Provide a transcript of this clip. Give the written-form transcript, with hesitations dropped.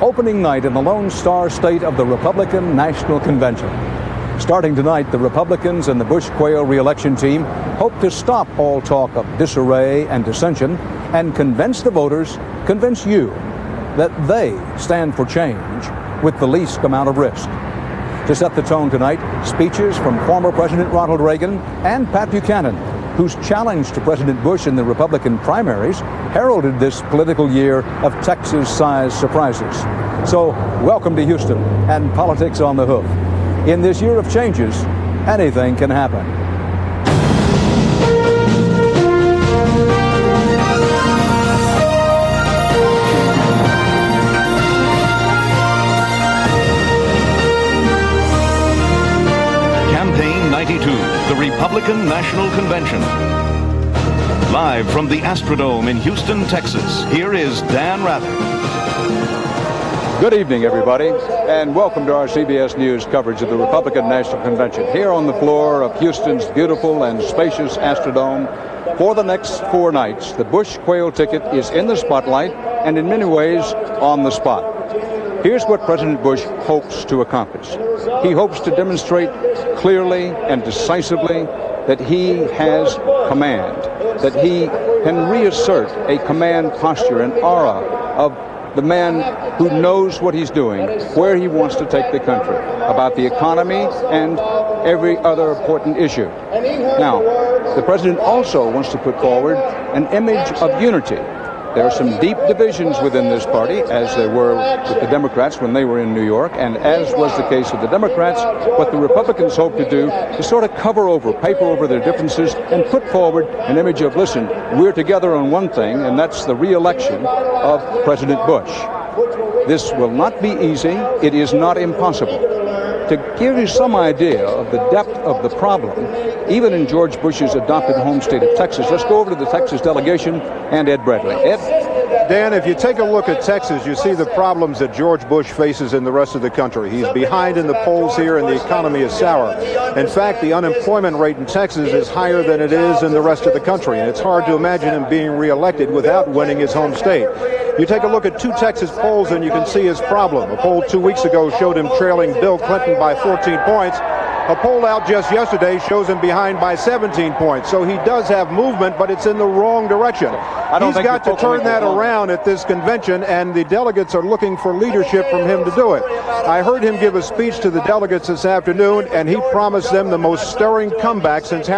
Opening night in the Lone Star State of the Republican National Convention. Starting tonight, the Republicans and the Bush-Quayle re-election team hope to stop all talk of disarray and dissension and convince the voters, convince you, that they stand for change with the least amount of risk. To set the tone tonight, speeches from former President Ronald Reagan and Pat Buchanan, whose challenge to President Bush in the Republican primaries heralded this political year of Texas-sized surprises. So, welcome to Houston and Politics on the Hoof. In this year of changes, anything can happen. Campaign 92, the Republican National Convention. Live from the Astrodome in Houston, Texas, here is Dan Rather. Good evening, everybody, and welcome to our CBS News coverage of the Republican National Convention. Here on the floor of Houston's beautiful and spacious Astrodome, for the next 4 nights, the Bush-Quayle ticket is in the spotlight and in many ways on the spot. Here's what President Bush hopes to accomplish. He hopes to demonstrate clearly and decisively that he has command, that he can reassert a command posture, an aura of the man who knows what he's doing, where he wants to take the country, about the economy and every other important issue. Now, the president also wants to put forward an image of unity. There are some deep divisions within this party, as there were with the Democrats when they were in New York, and as was the case with the Democrats. What the Republicans hope to do is sort of paper over their differences and put forward an image of, listen, we're together on one thing, and that's the re-election of President Bush. This will not be easy. It is not impossible. To give you some idea of the depth of the problem, even in George Bush's adopted home state of Texas, let's go over to the Texas delegation and Ed Bradley. Ed? Dan, if you take a look at Texas, you see the problems that George Bush faces in the rest of the country. He's behind in the polls here, and the economy is sour. In fact, the unemployment rate in Texas is higher than it is in the rest of the country, and it's hard to imagine him being reelected without winning his home state. You take a look at 2 Texas polls, and you can see his problem. A poll 2 weeks ago showed him trailing Bill Clinton by 14 points. A poll out just yesterday shows him behind by 17 points. So he does have movement, but it's in the wrong direction. He's got to turn that around at this convention, and the delegates are looking for leadership from him to do it. I heard him give a speech to the delegates this afternoon, and he promised them the most stirring comeback since Harry